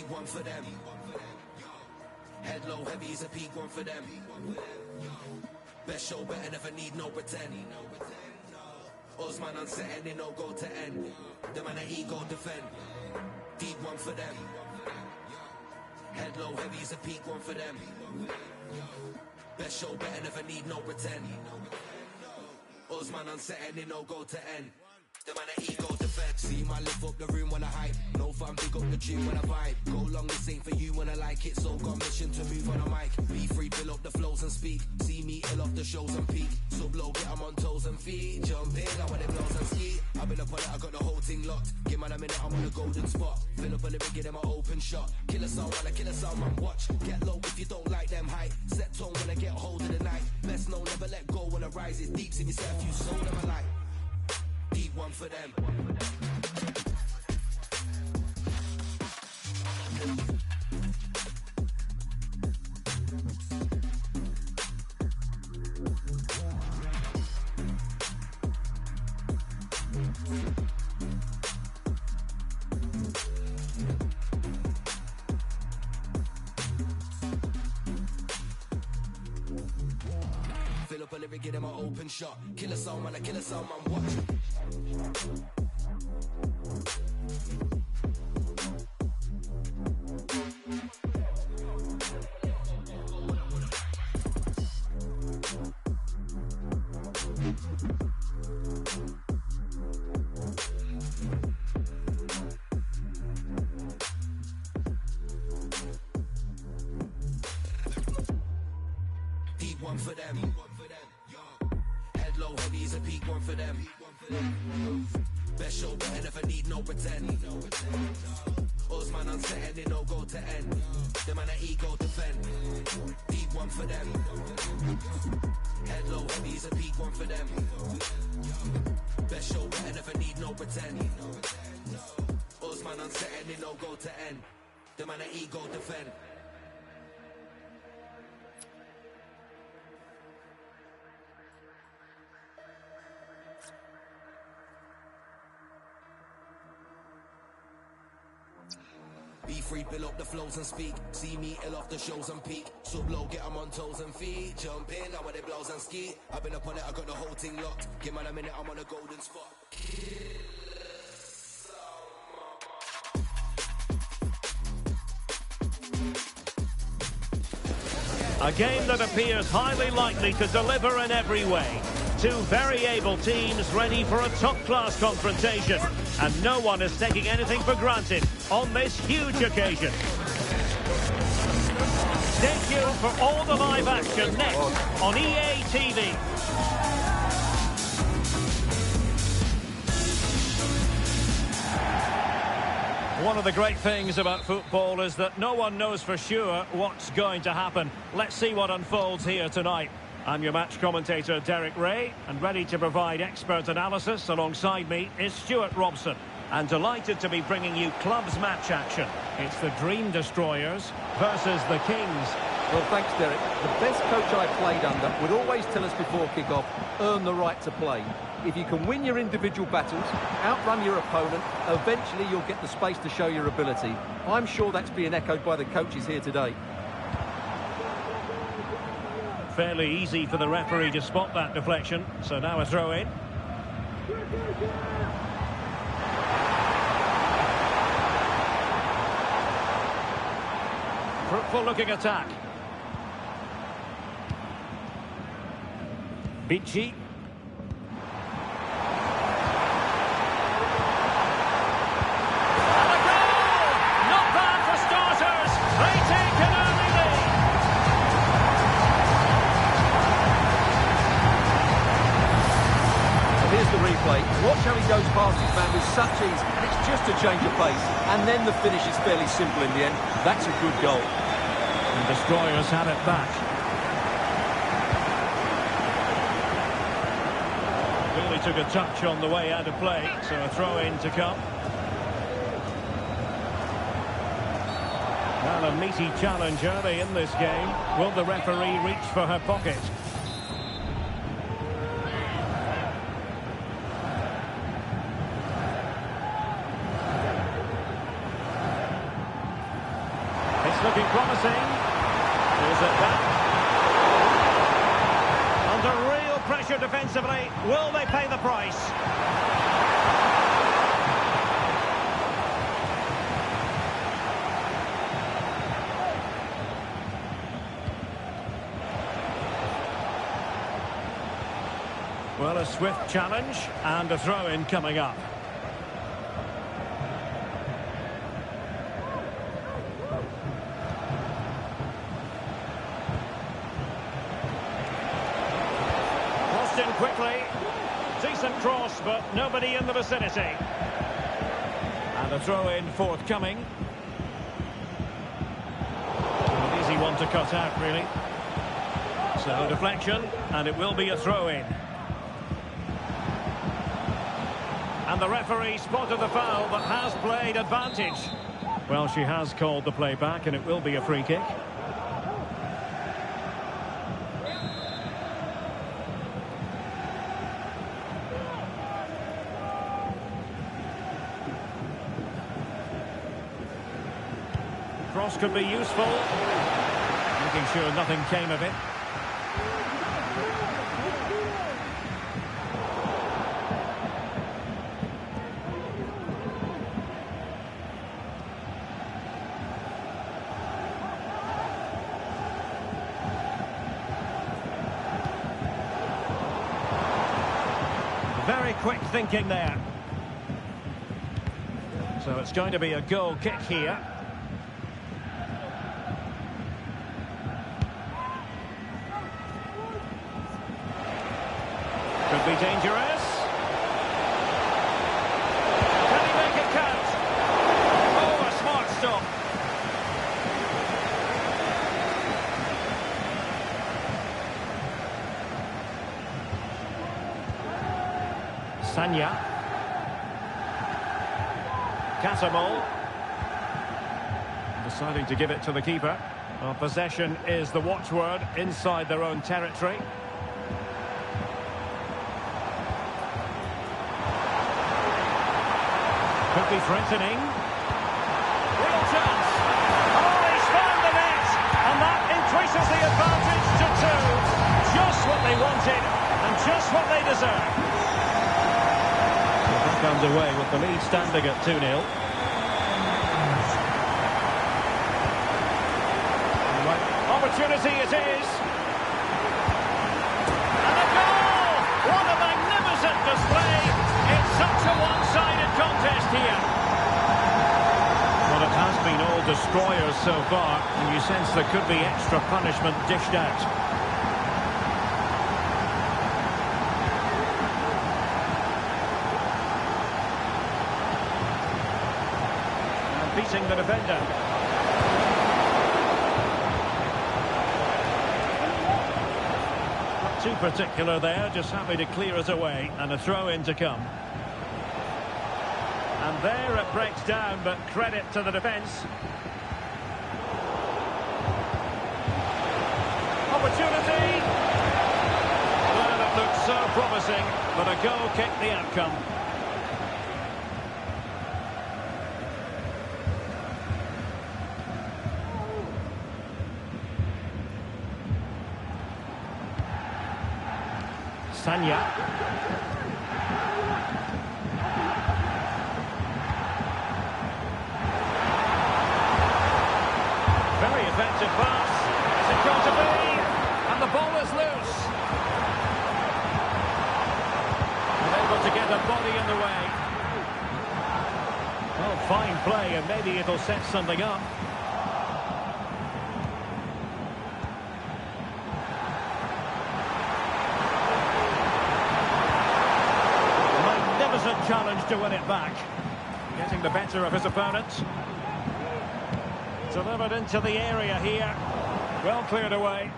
Deep one for them. Head low, heavy is a peak one for them. Best show, better never need no pretend. Osman unsetting, they no go to end. The man that ego defend. Deep one for them. Head low, heavy is a peak one for them. Best show, better never need no pretend. Osman unsetting, they no go to end. The man that ego defend. See my lift up the room when I hype. No fun, big up the tune when I vibe. Go long, this ain't for you when I like it. So got mission to move on a mic. Be free, fill up the flows and speak. See me ill off the shows and peak. Sub low, get 'em on toes and feet. Jump in, I want them blows and ski. I've been up on it, I got the whole thing locked. Give man a minute, I'm on a golden spot. Fill up a lyric, get them an open shot. Kill a sound, man, I kill a sound, man, watch. Get low if you don't like them high. Set tone when I get hold of the night. Best know, never let go when I rise. It's deep, see me set a few soul in my life. Deep one for them. Fill up a lyric, get him an open shot. Kill a sound, man, I kill a sound, man, watch. Deep one for them. Head low, heavy is a peak one for them. Best show, better never need no pretend. Osman unsetting, they no go to end. The man that ego defend. Deep one for them. Head low, heavy is a peak one for them. Best show, better never need no pretend. Osman unsetting, they no go to end. The man that ego defend. Be free, build up the flows and speak. See me ill off the shows and peak. Sub low, get 'em on toes and feet. Jump in, now when they blows and ski. I've been up on it, I got the whole thing locked. Give man a minute, I'm on a golden spot. A game that appears highly likely to deliver in every way. Two very able teams ready for a top-class confrontation. And no one is taking anything for granted on this huge occasion. Stay tuned for all the live action next on EA TV. One of the great things about football is that no one knows for sure what's going to happen. Let's see what unfolds here tonight. I'm your match commentator, Derek Ray, and ready to provide expert analysis alongside me is Stuart Robson. And delighted to be bringing you clubs match action. It's the Dream Destroyers versus the Kings. Well, thanks, Derek. The best coach I played under would always tell us before kick-off, earn the right to play. If you can win your individual battles, outrun your opponent, eventually you'll get the space to show your ability. I'm sure that's being echoed by the coaches here today. Fairly easy for the referee to spot that deflection. So now a throw in. Fruitful looking attack. Bici. Watch how he goes past his man with such ease. It's just a change of pace. And then the finish is fairly simple in the end. That's a good goal. And Destroyers have it back. Really took a touch on the way out of play, so a throw-in to come. Well, a meaty challenge early in this game. Will the referee reach for her pocket? looking promising. Is it back? Under real pressure defensively. Will they pay the price? Well, a swift challenge and a throw-in coming up. Crossed in quickly. Decent cross, but nobody in the vicinity. And a throw-in forthcoming. An easy one to cut out, really. So, deflection, and it will be a throw-in. And the referee spotted the foul but has played advantage. Well, she has called the play back and it will be a free kick. Cross could be useful. Making sure nothing came of it. Very quick thinking there. So it's going to be a goal kick here. Could be dangerous. Can he make it count? Oh, a smart stop. Sanya. Catamol. Deciding to give it to the keeper. Well, possession is the watchword inside their own territory. Could be threatening. Real chance. Oh, he's found the net. And that increases the advantage to 2. Just what they wanted and just what they deserve. Back underway with the lead standing at 2-0. Right. Opportunity it is. And a goal! What a magnificent display in such a one-sided contest here. Well, it has been all destroyers so far, and you sense there could be extra punishment dished out. Beating the defender. Not too particular there, just happy to clear it away, and a throw-in to come. And there it breaks down, but credit to the defence. Opportunity! Well, it looked so promising, but a goal kicked the outcome. Sanya. Very effective pass. Is it going to be? And the ball is loose. Unable to get the body in the way. Well, fine play, and maybe it'll set something up. Challenge to win it back. Getting the better of his opponent. Delivered into the area here. Well cleared away.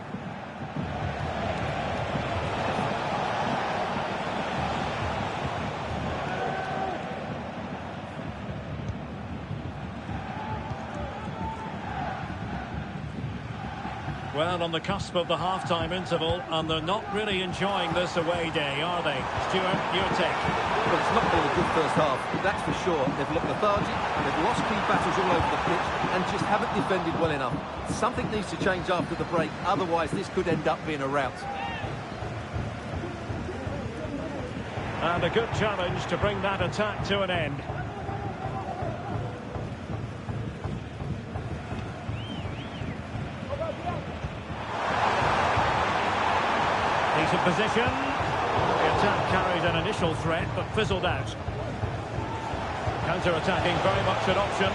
Well, on the cusp of the half-time interval, and they're not really enjoying this away day, are they? Stuart, your take. Well, it's not been a good first half, that's for sure. They've looked lethargic, they've lost key battles all over the pitch, and just haven't defended well enough. Something needs to change after the break, otherwise this could end up being a rout. And a good challenge to bring that attack to an end. Decent position. The attack carried an initial threat, but fizzled out. Counter-attacking, very much an option.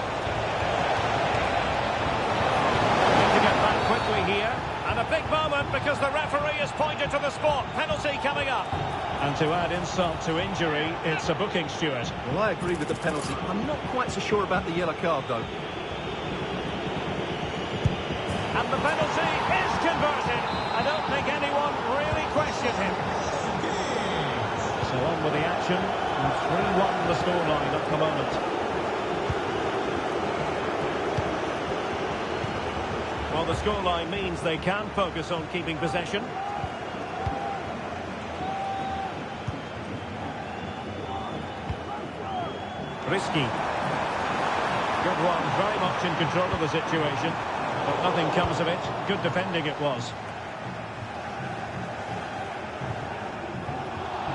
Need to get back quickly here. And a big moment because the referee has pointed to the spot. Penalty coming up. And to add insult to injury, it's a booking, Stuart. Well, I agree with the penalty. I'm not quite so sure about the yellow card, though. And the penalty is converted. I don't think anyone really questioned him. So on with the action. And 3-1 the scoreline at the moment. Well, the scoreline means they can focus on keeping possession. Risky. Good one, very much in control of the situation. But nothing comes of it. Good defending it was.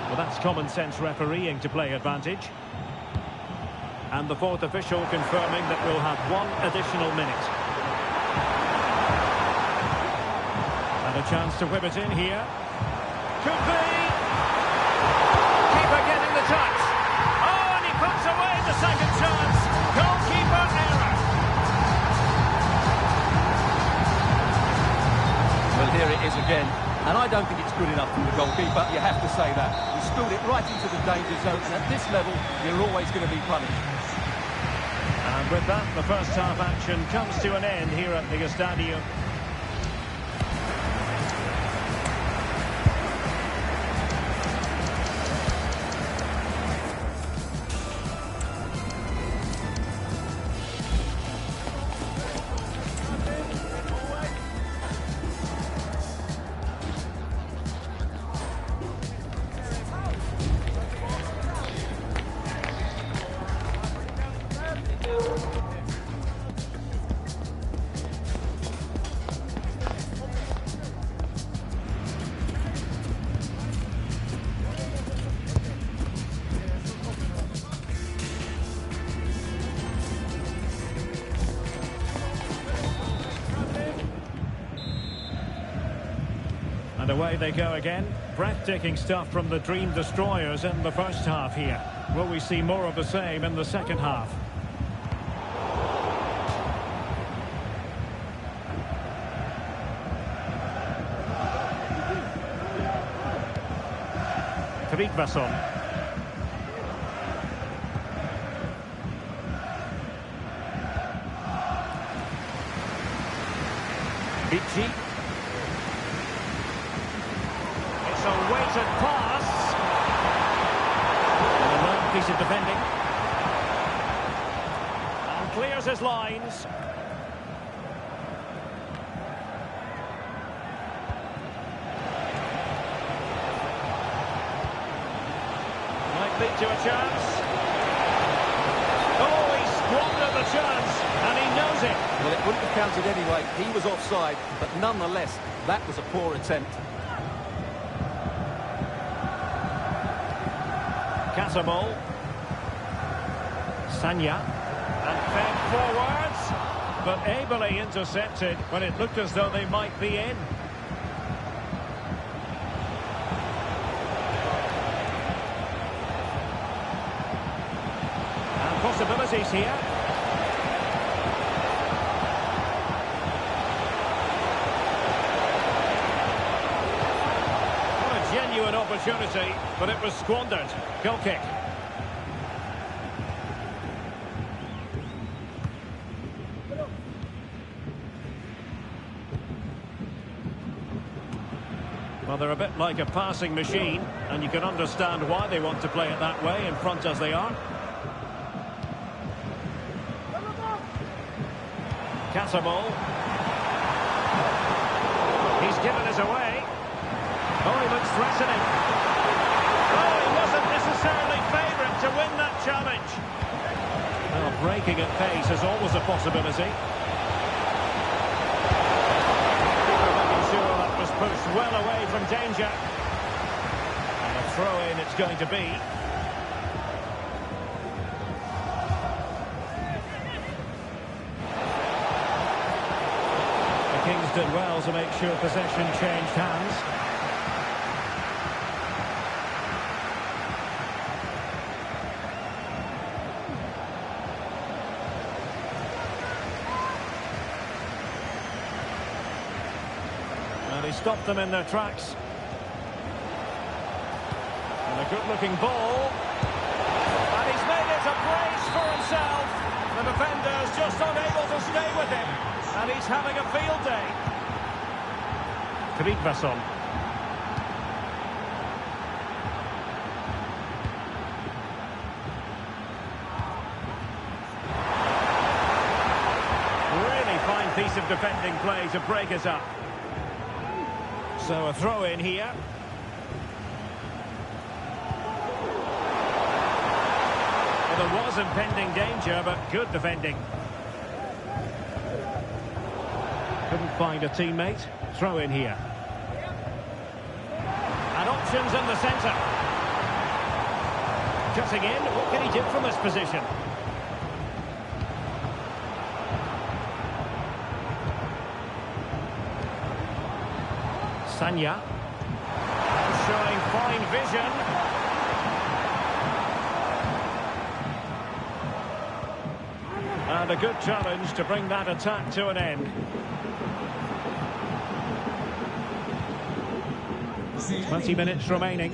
Well, that's common sense refereeing to play advantage. And the fourth official confirming that we'll have one additional minute. And a chance to whip it in here. Could be. Keeper getting the touch. Oh, and he puts away the second chance. Goalkeeper error. Well, here it is again. And I don't think it's good enough from the goalkeeper, you have to say that. He spilled it right into the danger zone, and at this level, you're always going to be punished. And with that, the first half action comes to an end here at the Stadium. And away they go again. Breathtaking stuff from the Dream Destroyers in the first half here. Will we see more of the same in the second half? Tryggvason. Vici. It's a weighted pass. And a long piece of defending. And clears his lines. Might lead to a chance. Oh, he squandered the chance, and he knows it. Well, it wouldn't have counted anyway. He was offside, but nonetheless, that was a poor attempt. Casamol. Sanya. And fed forwards, but ably intercepted when it looked as though they might be in. And possibilities here. Genuine opportunity, but it was squandered. Goal kick. Well, they're a bit like a passing machine, and you can understand why they want to play it that way, in front as they are. Casamol. given us away. Oh, he looks threatening. Oh, he wasn't necessarily favourite to win that challenge. Well, breaking at pace is always a possibility. Making sure that was pushed well away from danger. And a throw-in it's going to be. The Kings did well to make sure possession changed hands. He stopped them in their tracks. And a good-looking ball. And he's made it a brace for himself. The defender's just unable to stay with him. And he's having a field day. Vasson. Really fine piece of defending play to break us up. So a throw in here. Well, there was impending danger, but good defending. Couldn't find a teammate. Throw in here. And options in the centre. Cutting in. What can he do from this position? Sanya. Showing fine vision. And a good challenge to bring that attack to an end. 20 minutes remaining.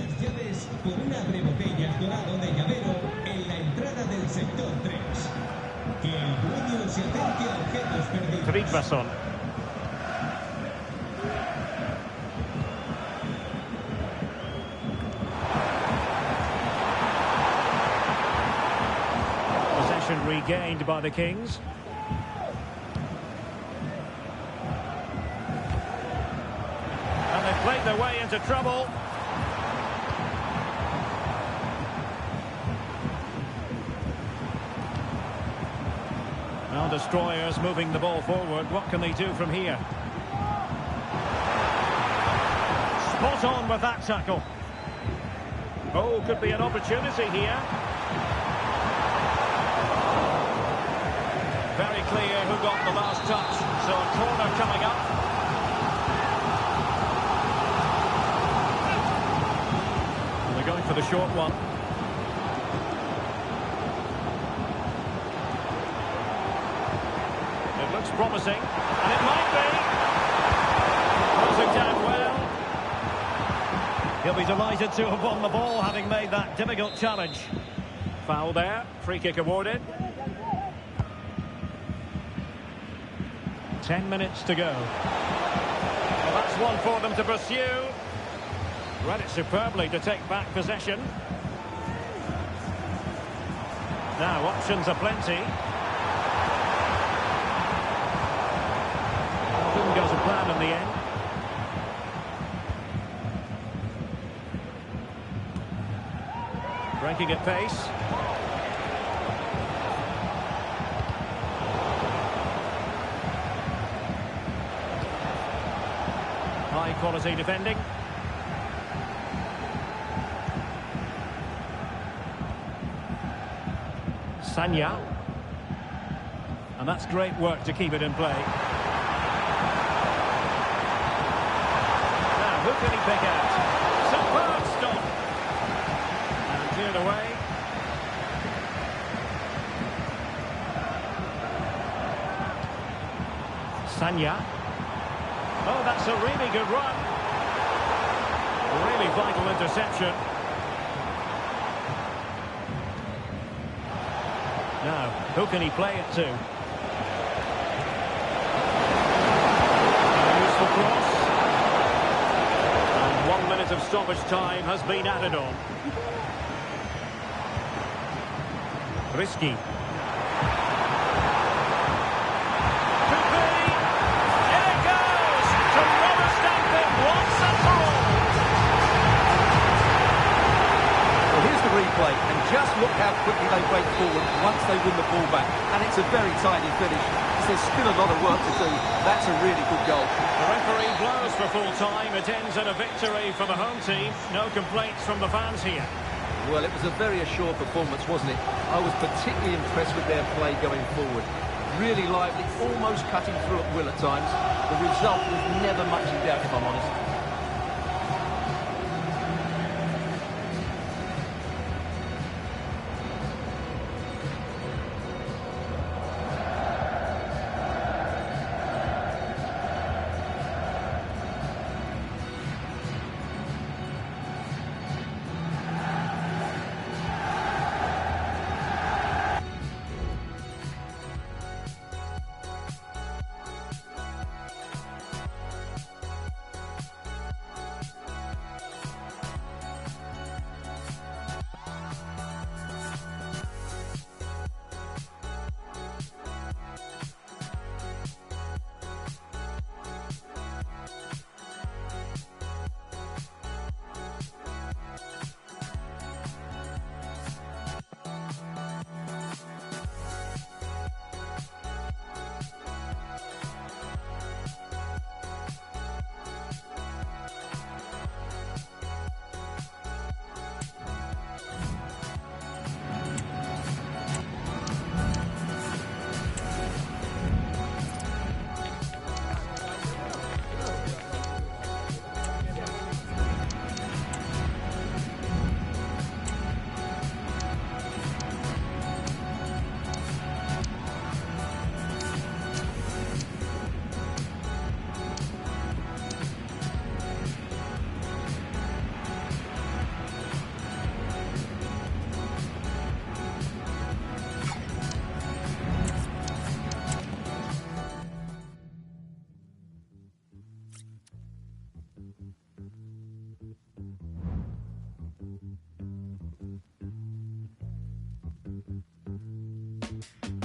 Vasson. Regained by the Kings. And they've played their way into trouble. Now destroyers moving the ball forward. What can they do from here? Spot on with that tackle. Oh, could be an opportunity here. Very clear who got the last touch. So a corner coming up. And they're going for the short one. It looks promising. And it might be. Closing down well. He'll be delighted to have won the ball, having made that difficult challenge. Foul there. Free kick awarded. 10 minutes to go. Well, that's one for them to pursue. Read it superbly to take back possession. Now, options are plenty. Didn't go to plan in the end. Breaking at pace. High quality defending. Sanya. And that's great work to keep it in play. Now, who can he pick out? Superb stop. And cleared away. Sanya. Oh, that's a really good run. Really vital interception. Now, who can he play it to? A useful cross. And 1 minute of stoppage time has been added on. Risky. Could be. In it goes! To rubber stamp it thinks there's still a lot of work to do. That's a really good goal. The referee blows for full time. It ends in a victory for the home team. No complaints from the fans here. Well, it was a very assured performance, wasn't it? I was particularly impressed with their play going forward. Really lively, almost cutting through at will at times. The result was never much in doubt, if I'm honest.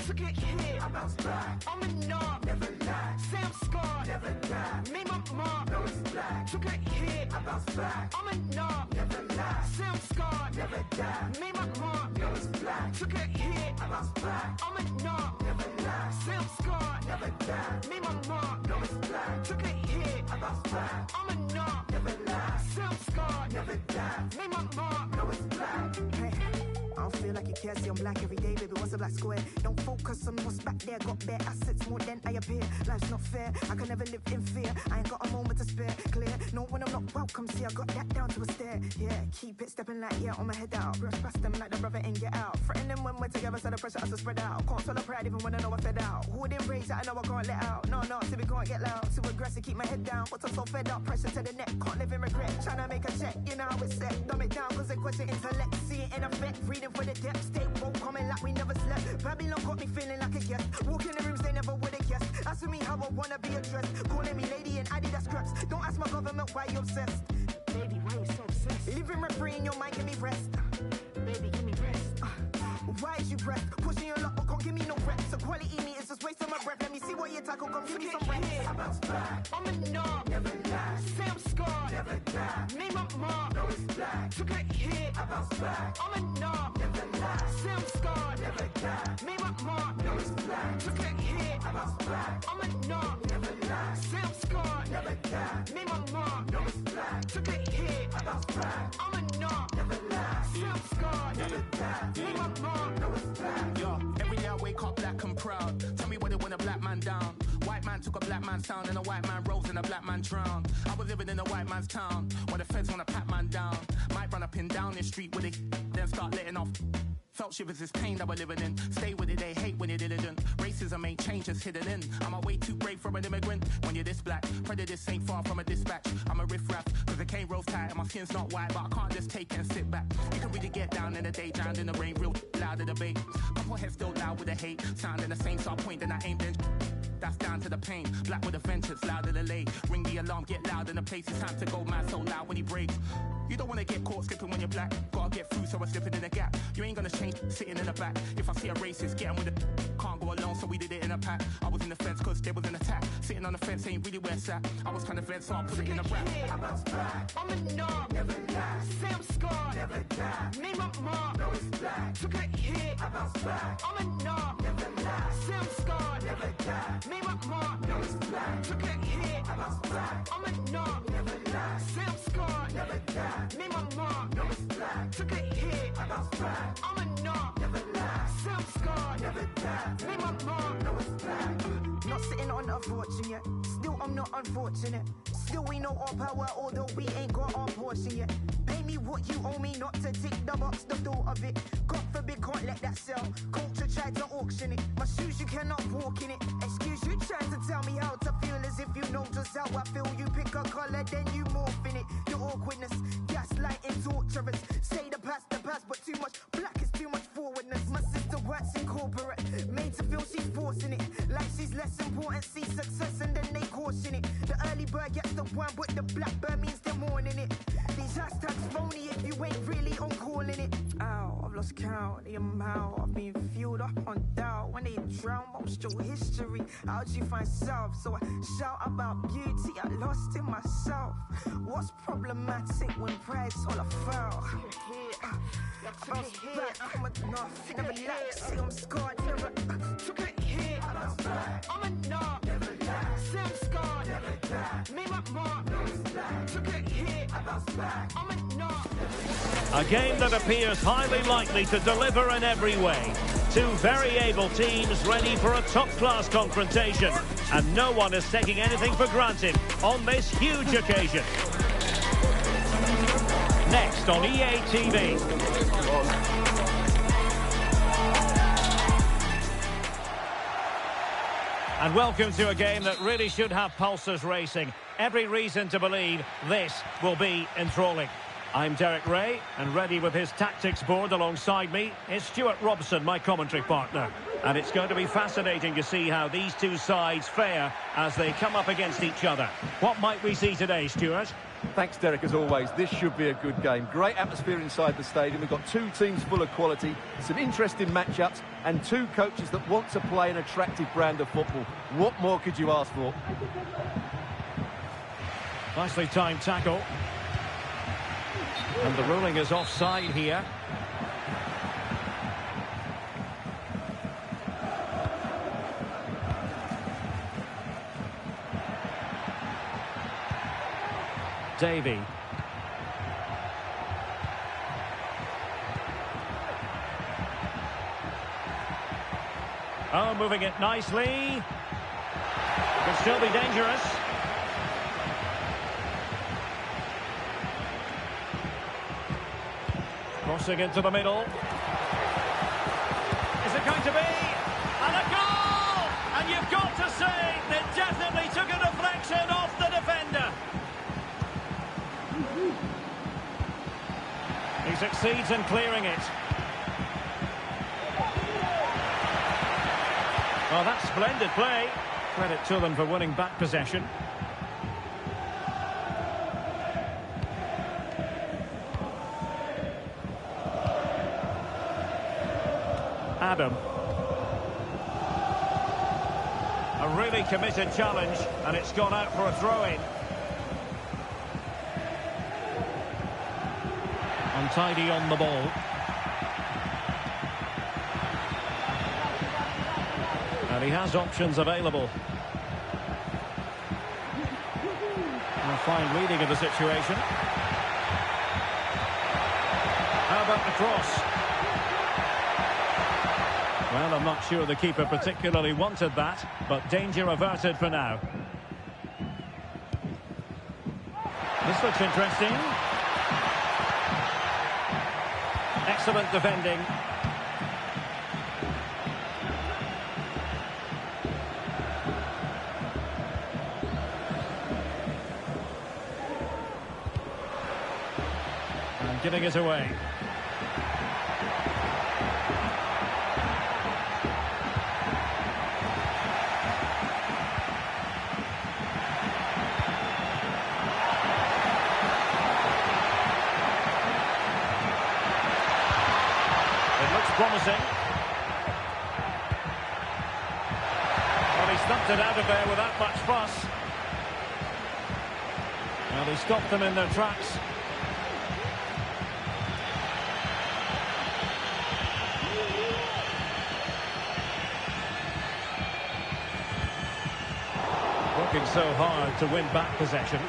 Took it here, I bounce back. I'm a knob, never lie. Sam Scott, never die. Made my mark, no it's black. Took it here, I bounce back. I'm a knob, never lie. Sam Scott, never die. Made my mark, no it's black. Took it here, I bounce back. I'm a knob, never lie. Sam Scott, never die. Made my mark, no it's black. Took it here, I bounce back. I'm a knob, never lie. Sam Scott, never die. Made my mark, no it's black. Hey. I don't feel like you care, see I'm black every day, baby, what's a black square? Don't focus on what's back there, got bare assets more than I appear. Life's not fair, I can never live in fear. I ain't got a moment to spare, clear. No, when I'm not welcome, see I got that down to a stare. Yeah, keep it stepping like, yeah, on my head out. Brush past them like the brother and get out. Threatening when we're together, so the pressure has to spread out. Can't swallow pride even when I know I fed out. Who would embrace that I know I can't let out? No, no, see we can't get loud. Too aggressive, keep my head down, but I'm so fed up. Pressure to the neck, can't live in regret. Tryna make a check, you know how it's set. Dumb it down, cause it question intellect. See it in effect, reading for the depth. Stay woke, coming like we never slept. Babylon got me feeling like a guest. Walk in the rooms they never would have guessed. Asking me how I wanna be addressed. Calling me lady and Adidas scraps. Don't ask my government why you obsessed. Baby, why you so obsessed? Living rent free in your mind, give me rest. Baby, give me rest. Why is you breath? Pushing your luck, but can't give me no reps. So quality me is just wasting my breath. Let me see what you tackle, come give me some reps. I bounce back. I'm a knob, never lie. Sam Scott, never die. Name my mark, no it's black. Took it here, I bounce back. I'm a knob, never lie. Sam Scott, never die. Name my mark, no it's black. Took it here, I bounce back. I'm a knob, never lie. Sam Scott, never die. Name my mark, no it's black. Took it here, I bounce back. I'm a knob, never lie. Sam Scott, never die. Name my mark, no it's black. Yo, every day I wake up black and proud. Tell me what it when a black man down. White man took a black man's sound and a white man rose and a black man drowned. I was living in a white man's town where the feds wanna pat man down. Might run up and down this street with it, then start letting off. Felt shivers this pain that we're living in. Stay with it, they hate when you're diligent. Racism ain't changed, just hidden in. I'm a way too brave for an immigrant. When you're this black, prejudice ain't far from a dispatch. I'm a riff-raff, cause the cane rolls tight and my skin's not white. But I can't just take it and sit back. You can really get down in the day, drowned in the rain, real loud in the debate. My head still loud with the hate, sounding the same, so I point and I aim then. That's down to the pain. Black with a vengeance, louder than late. Ring the alarm, get loud in the place. It's time to go mad, so loud when he breaks. You don't wanna get caught slipping when you're black. Gotta get through, so I'm slipping in the gap. You ain't gonna change, sitting in the back. If I see a racist, get him with it. Can't go alone, so we did it in a pack. I was in the fence, cause there was an attack. Sitting on the fence ain't really where it's at. I was trying to vent, so I put it in a rap. I bounce back. I'm a knob, never lie. Sam Scott, never die. Name my mark, no it's black. Took it here, I bounce back. I'm a knob, never lie. Sam Scott, never die. I'm a knob, never lie. Say I'm scarred, never die. Make my mark, no it's black. Not sitting on a fortune yet. Still I'm not unfortunate. Still we know our power, although we ain't got our portion yet. Pay me what you owe me, not to tick the box, the thought of it. God forbid, can't let that sell. Culture tried to auction it. My shoes, you cannot walk in it. Excuse you trying to tell me how to feel as if you know just how I feel. You pick a color, then you morph in it. Your awkwardness, gaslighting, torturous. Say the past, but too much black is too much forwardness. My sister works in corporate, made to feel she's forcing it. Like she's less important, see success and then they caution it. The early bird gets the worm, but the blackbird means they're mourning it. These hashtags phony if you ain't really on calling it. Ow, I've lost count the amount I've been fueled up on doubt. When they drown most your history, how'd you find self? So I shout about beauty I lost in myself. What's problematic when pride's all I felt? I'm enough, never relax. See I'm scarred, never took a hit. I'm a knob, never lie. Say I'm scarred, never die. Made my mark, took a hit. I'm a knob. A game that appears highly likely to deliver in every way. Two very able teams ready for a top-class confrontation. And no one is taking anything for granted on this huge occasion. Next on EA TV. And welcome to a game that really should have pulses racing. Every reason to believe this will be enthralling. I'm Derek Ray, and ready with his tactics board alongside me is Stuart Robson, my commentary partner. And it's going to be fascinating to see how these two sides fare as they come up against each other. What might we see today, Stuart? Thanks, Derek, as always. This should be a good game. Great atmosphere inside the stadium. We've got two teams full of quality, some interesting matchups, and two coaches that want to play an attractive brand of football. What more could you ask for? Nicely timed tackle. And the ruling is offside here. Davey. Oh, moving it nicely. Could still be dangerous. Crossing into the middle. Is it going to be? And a goal! And you've got to say, they definitely took a deflection off the defender. He succeeds in clearing it. Oh, that's splendid play. Credit to them for winning back possession. Adam. A really committed challenge, and it's gone out for a throw-in. Untidy on the ball. And he has options available. A fine reading of the situation. How about the cross? Well, I'm not sure the keeper particularly wanted that, but danger averted for now. This looks interesting. Excellent defending. And giving it away. Promising. Well, he stumped it out of there without much fuss. And he stopped them in their tracks. Working so hard to win back possession.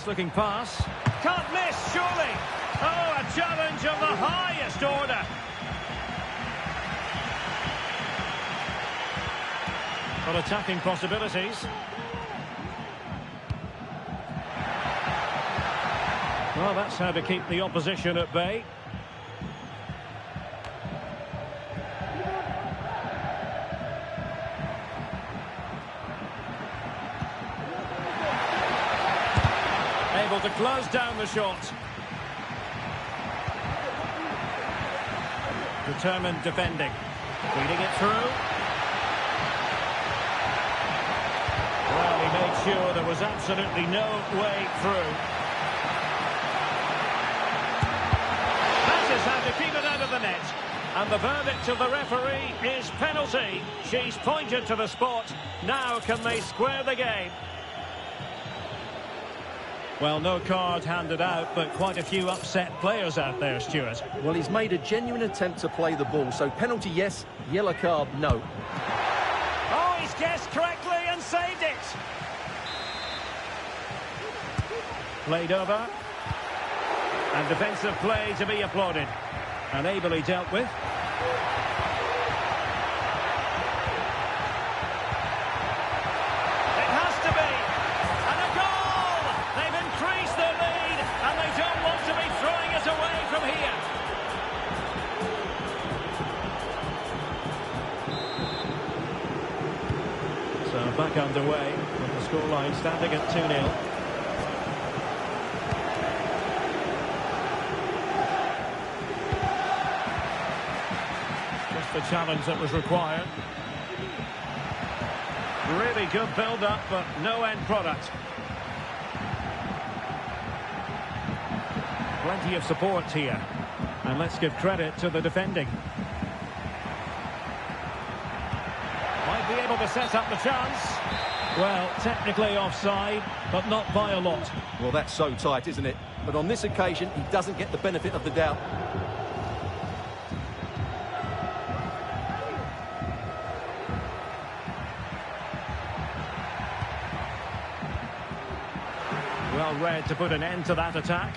Nice looking pass. Can't miss, surely. Oh, a challenge of the highest order. But attacking possibilities. Well, that's how to keep the opposition at bay. Able to close down the shot. Determined defending. Feeding it through. Well, he made sure there was absolutely no way through. That is how to keep it out of the net. And the verdict of the referee is penalty. She's pointed to the spot. Now can they square the game? Well, no card handed out, but quite a few upset players out there, Stuart. Well, he's made a genuine attempt to play the ball, so penalty yes, yellow card no. Oh, he's guessed correctly and saved it. Played over. And defensive play to be applauded. And ably dealt with. It has to be. And a goal! They've increased their lead, and they don't want to be throwing it away from here. So back underway, with the scoreline standing at 2-0. The challenge that was required. Really good build-up, but no end product. Plenty of support here. And let's give credit to the defending. Might be able to set up the chance. Well, technically offside, but not by a lot. Well, that's so tight, isn't it? But on this occasion, he doesn't get the benefit of the doubt. Well read to put an end to that attack.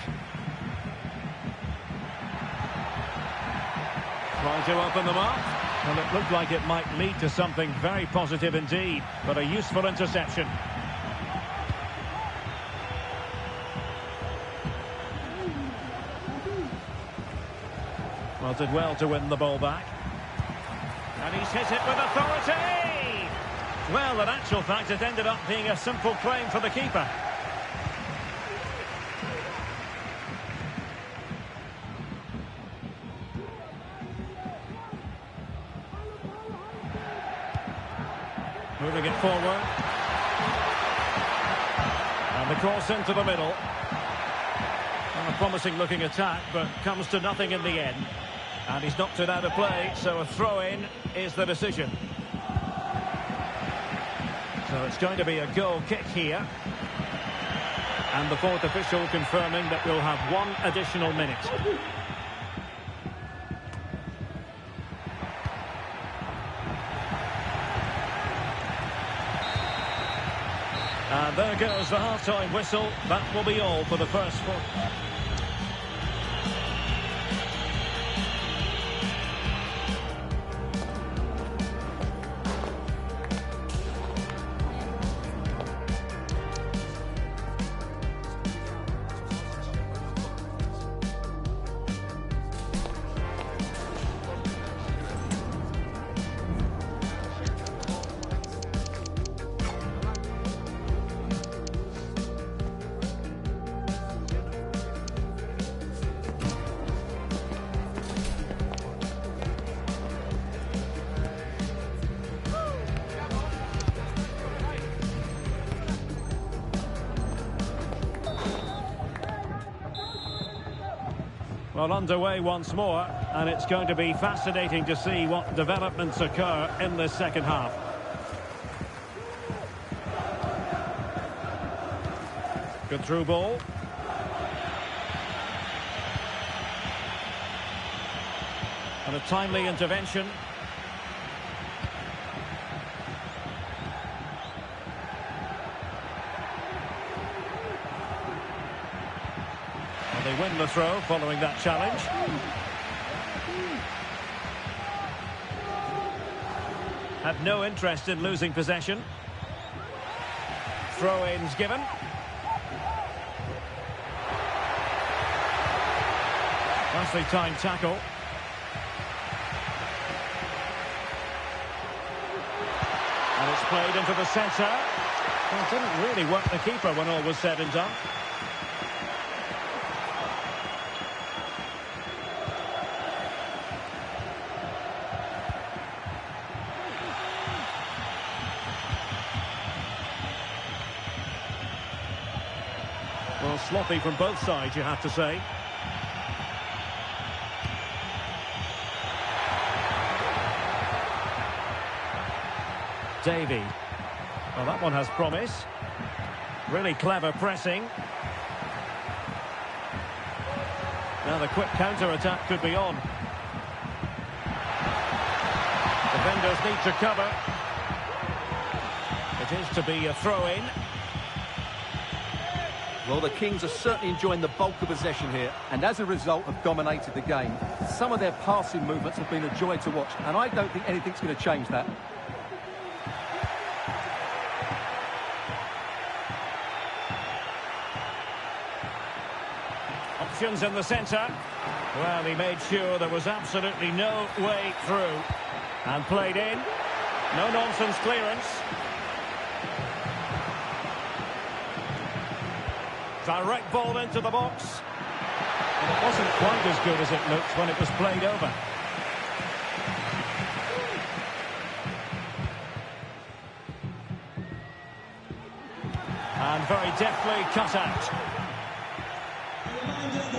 Trying to open them up. Well, it looked like it might lead to something very positive indeed, but a useful interception. Well, did well to win the ball back. And he's hit it with authority! Well, in actual fact, it ended up being a simple claim for the keeper. Moving it forward. And the cross into the middle. Well, a promising looking attack, but comes to nothing in the end. And he's knocked it out of play, so a throw-in is the decision. So it's going to be a goal kick here. And the fourth official confirming that we'll have one additional minute. And there goes the half-time whistle. That will be all for the first four. Well, underway once more, and it's going to be fascinating to see what developments occur in this second half. Good through ball. And a timely intervention. win the throw following that challenge. Had no interest in losing possession. Throw-ins given. Nicely timed tackle. And it's played into the centre. Well, it didn't really work the keeper when all was said and done. Well, sloppy from both sides, you have to say. Davy. Well, that one has promise. Really clever pressing. Now the quick counter-attack could be on. Defenders need to cover. It is to be a throw-in. Well, the Kings are certainly enjoying the bulk of possession here, and as a result have dominated the game. Some of their passing movements have been a joy to watch, and I don't think anything's going to change that. Options in the centre. Well, he made sure there was absolutely no way through. And played in. No nonsense clearance. Direct ball into the box. And it wasn't quite as good as it looked when it was played over. And very deftly cut out.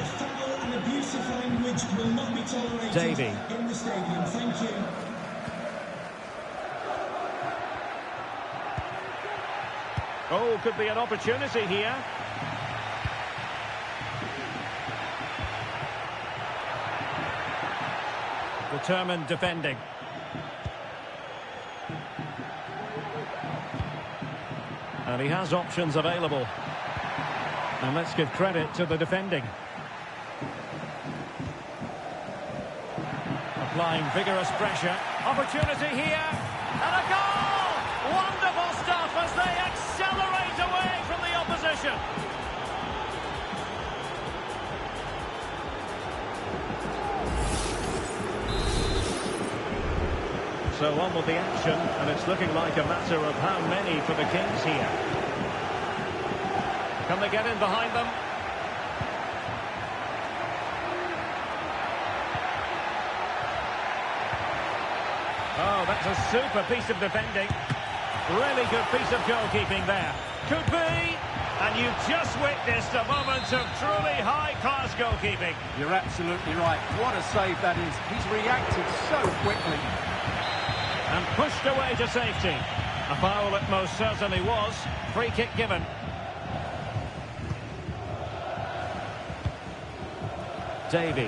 Foul and abusive language will not be tolerated Davy. in the stadium. Thank you. Oh, could be an opportunity here. Determined defending. And he has options available. And let's give credit to the defending. Applying vigorous pressure. Opportunity here. And a goal! Wonderful stuff as they accelerate away from the opposition. So on with the action, and it's looking like a matter of how many for the Kings here. Can they get in behind them? Oh, that's a super piece of defending. Really good piece of goalkeeping there. Could be. And you've just witnessed a moment of truly high-class goalkeeping. You're absolutely right. What a save that is. He's reacted so quickly. And pushed away to safety. A foul it most certainly was. Free kick given. Davy.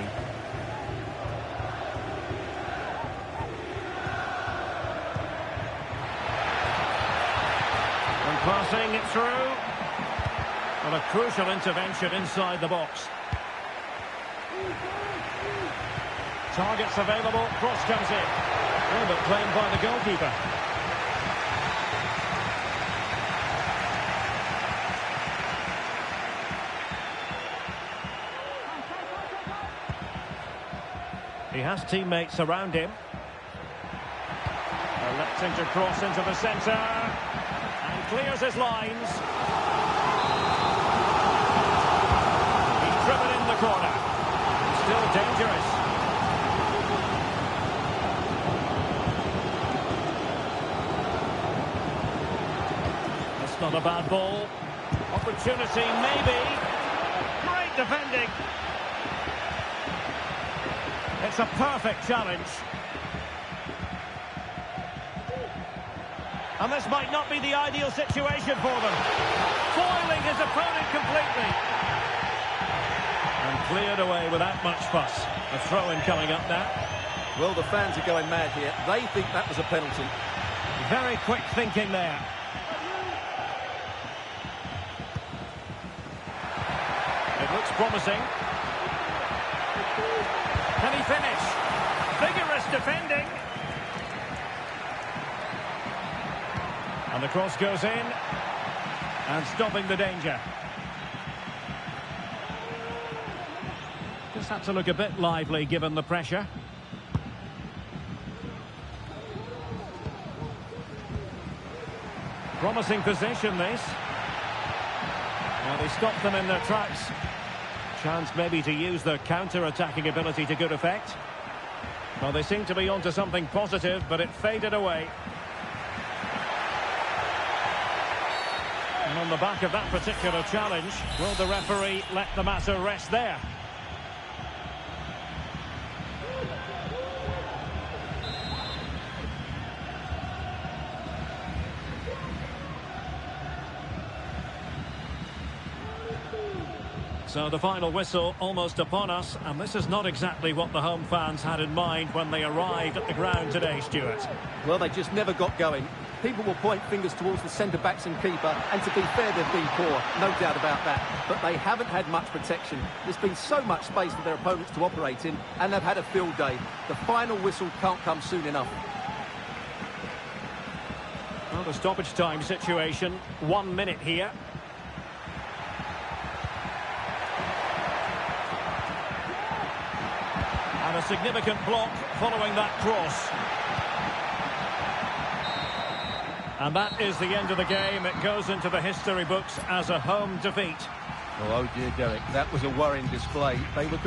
And passing it through. Well, a crucial intervention inside the box. Targets available. Cross comes in. Oh, but claimed by the goalkeeper. He has teammates around him. Electing to cross into the centre. And clears his lines. He's driven in the corner. Still dangerous. That's not a bad ball. Opportunity, maybe. Great defending. It's a perfect challenge. And this might not be the ideal situation for them. Foiling his opponent completely. And cleared away without much fuss. A throw-in coming up now. Well, the fans are going mad here. They think that was a penalty. Very quick thinking there. It looks promising. defending. And the cross goes in. And stopping the danger. Just had to look a bit lively given the pressure. Promising position, this. Well, they stopped them in their tracks. Chance maybe to use their counter-attacking ability to good effect. Well, they seem to be onto something positive, but it faded away. And on the back of that particular challenge, will the referee let the matter rest there? So the final whistle almost upon us, and this is not exactly what the home fans had in mind when they arrived at the ground today, Stuart. Well, they just never got going. People will point fingers towards the centre-backs and keeper, and to be fair, they've been poor, no doubt about that. But they haven't had much protection. There's been so much space for their opponents to operate in, and they've had a field day. The final whistle can't come soon enough. Well, the stoppage time situation, 1 minute here. And a significant block following that cross. And that is the end of the game. It goes into the history books as a home defeat. Oh dear, Derek, that was a worrying display. They were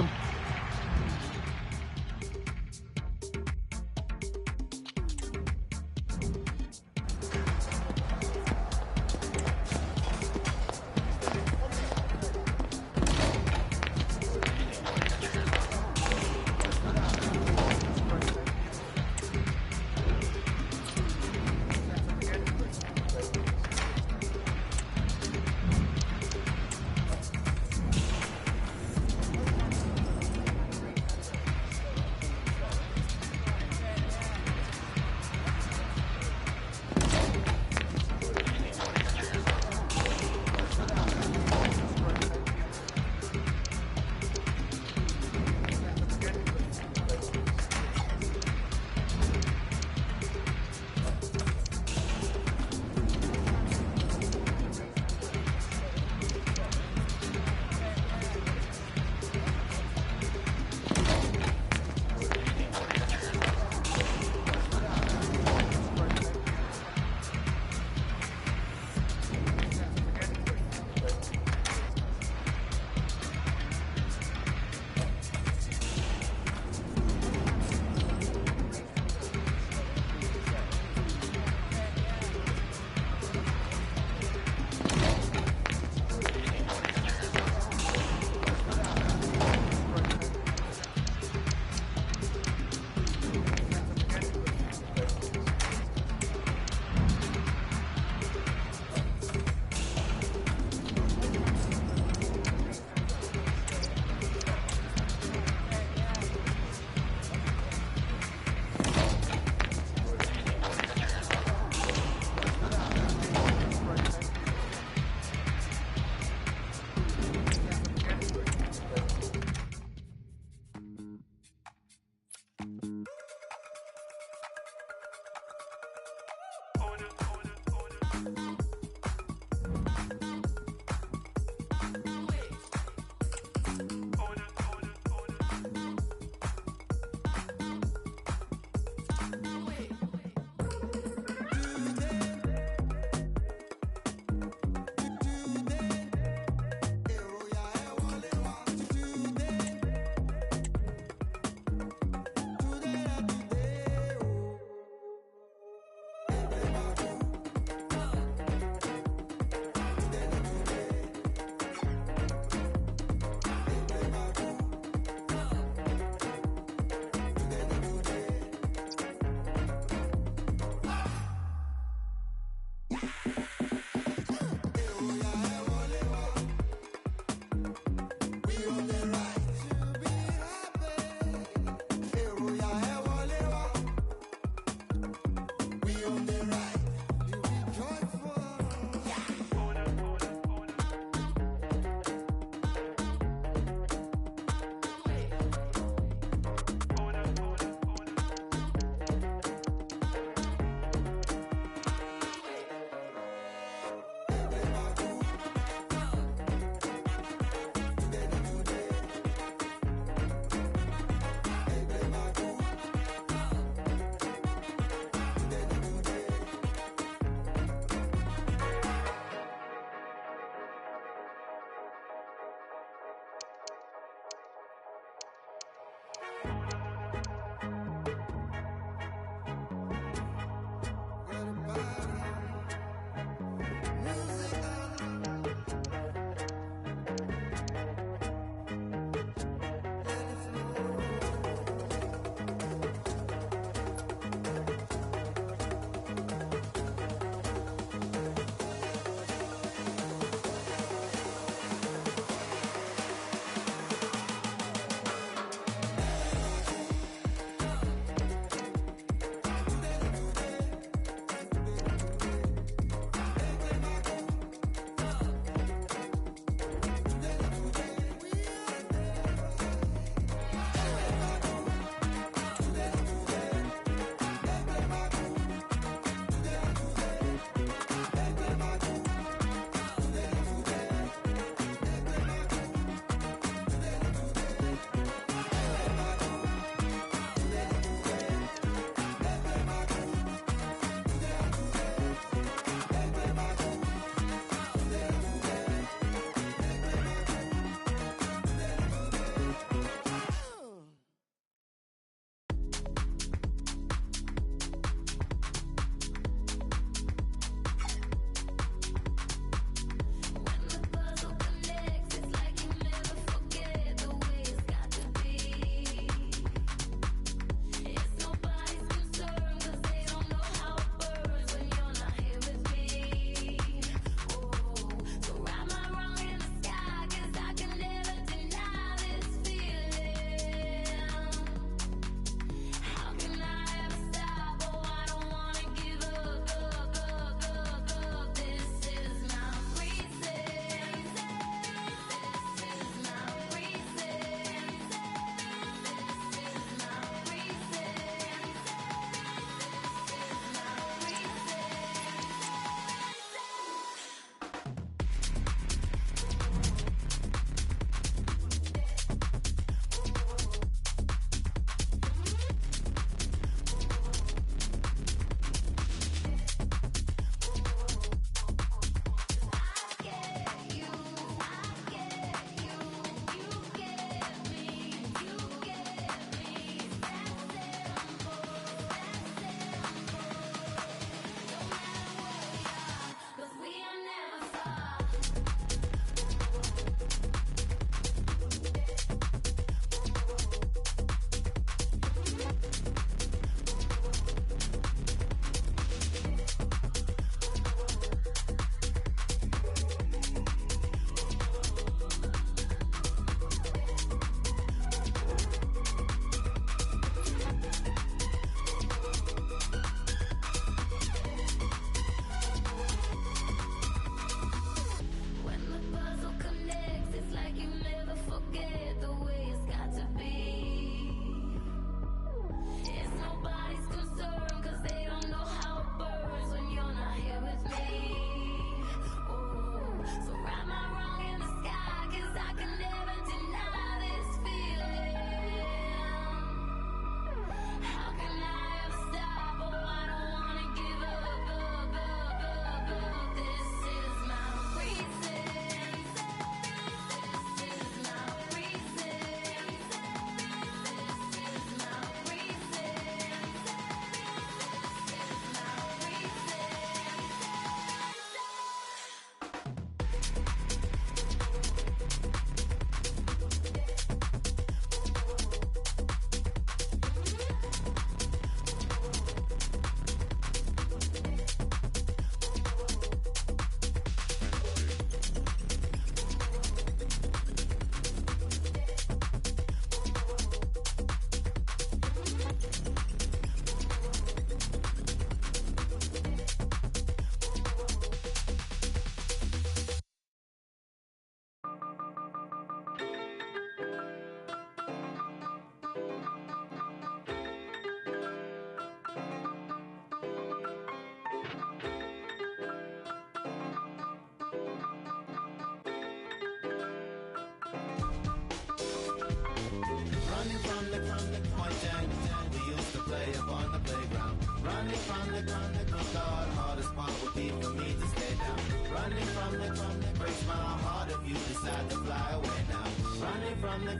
thought hardest part would be for me to stay down. Running from the breaks my heart if you decide to fly away now. Running from the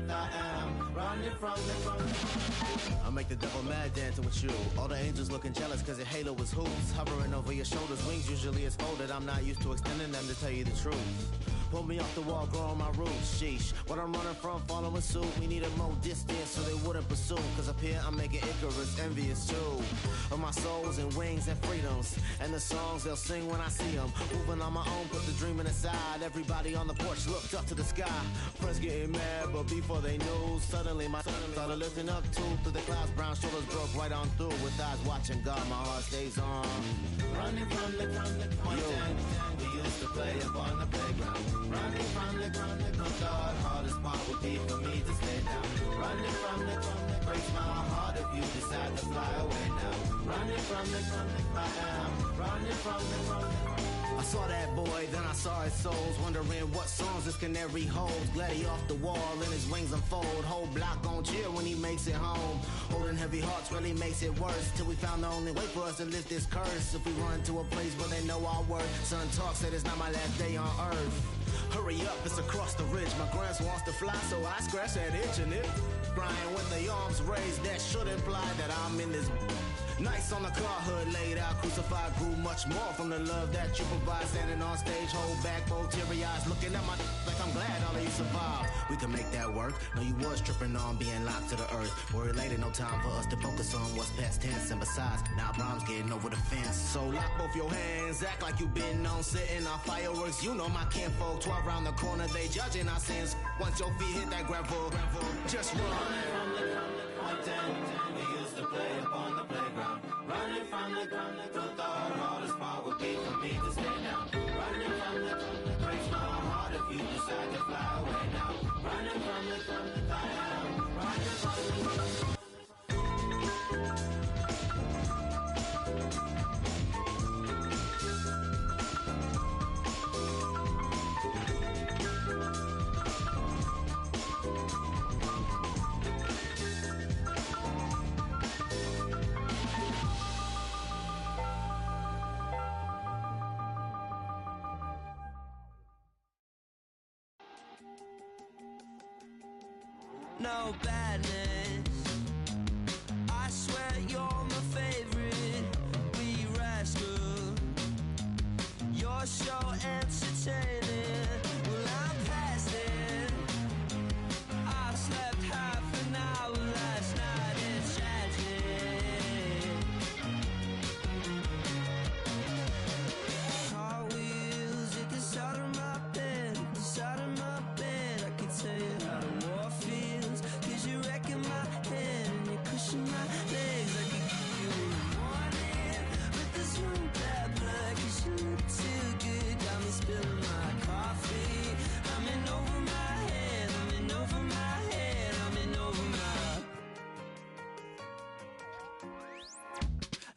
thought I'm running from the I make the devil mad dancing with you. All the angels looking jealous cause your halo is hoops. Hovering over your shoulders, wings usually is folded. I'm not used to extending them to tell you the truth. Pull me off the wall, growing my roots, sheesh. What I'm running from, following suit. We needed more distance so they wouldn't pursue. Cause up here I'm making Icarus envious too. Of my souls and wings and freedoms. And the songs they'll sing when I see them. Moving on my own, put the dreaming aside. Everybody on the porch looked up to the sky. Friends getting mad, but before they knew, suddenly my started lifting up too. Through the clouds, brown shoulders broke right on through. With eyes watching God, my heart stays on. Running from the point we used to play up on the playground. Running from the thought hardest part would be for me to stay down. Running from the breaks my heart if you decide to fly away now. Running from the I am running from the I saw that boy, then I saw his souls, wondering what songs this canary holds. Glad he off the wall and his wings unfold. Whole block on cheer when he makes it home. Holding heavy hearts really makes it worse. Till we found the only way for us to lift this curse. If we run to a place where they know our worth. Son talk said it's not my last day on earth. Hurry up, it's across the ridge. My grandson wants to fly, so I scratch that itch and it. Brian with the arms raised, that should imply that I'm in this. Nice on the car hood, laid out, crucified, grew much more from the love that you provide. Standing on stage, hold back, both teary eyes, looking at my like I'm glad all of you survived. We can make that work. No, you was tripping on being locked to the earth. Worried later, no time for us to focus on what's past tense. And besides, now problems getting over the fence. So lock both your hands, act like you been on sitting on fireworks. You know my kinfolk, 12 round the corner, they judging our sins. Once your feet hit that gravel, just run. From the point we used to play upon the playground. Running from the thought hardest part would be for me to stay down. Running from the breaks my heart if you decide to fly away now. Running from the I am running from the no badness. I swear you're my favorite wee rascal. You're so entertaining. Well, I'm past it. I slept half an hour last night. It's tragic. Cartwheels at the side of my bed, the side of my bed. I can tell you how the war feels. You're wrecking my head and you're pushing my legs. I could give you a warning with this one bad blood. Cause you look too good, got me spilling my coffee. I'm in over my head, I'm in over my head, I'm in over my.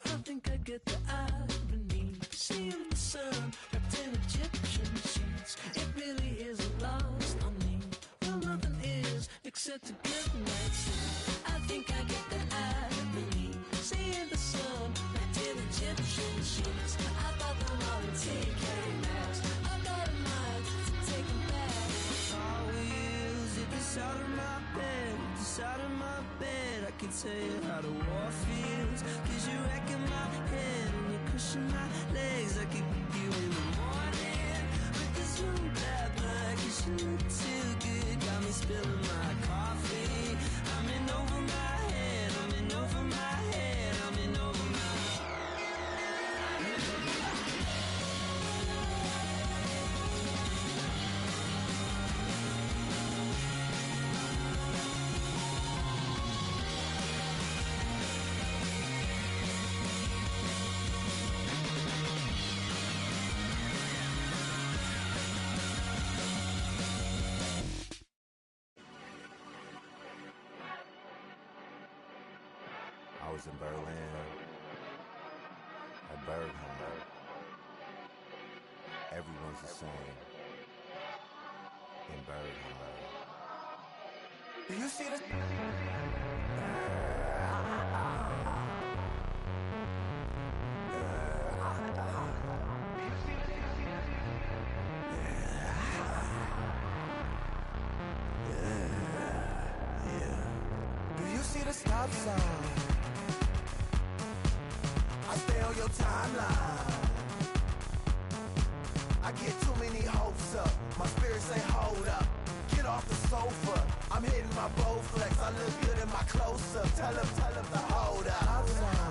I think I get the irony. Seeing the sun wrapped in Egyptian sheets. It really isn't lost on me. Well, nothing is except a good night's sleep. I think I get the irony. Seeing the sun wrapped in Egyptian sheets. I bought them all in TK Maxx. I got a mind to take them back. Cartwheels at the side of my bed, the side of my bed. I can tell you how the war feels. Cause you're wrecking my head and you're pushing my legs. I could give you in the morning with this one bad blood. Cause you look too good, got me spilling my coffee. I'm in over my head, I'm in over my head, I'm in over my. I was in Berlin, at Berghain. Everyone's the same in Berghain. Do you see this? your timeline. I get too many hopes up. My spirit say hold up. Get off the sofa. I'm hitting my Bowflex. I look good in my close-up. Tell them to hold up.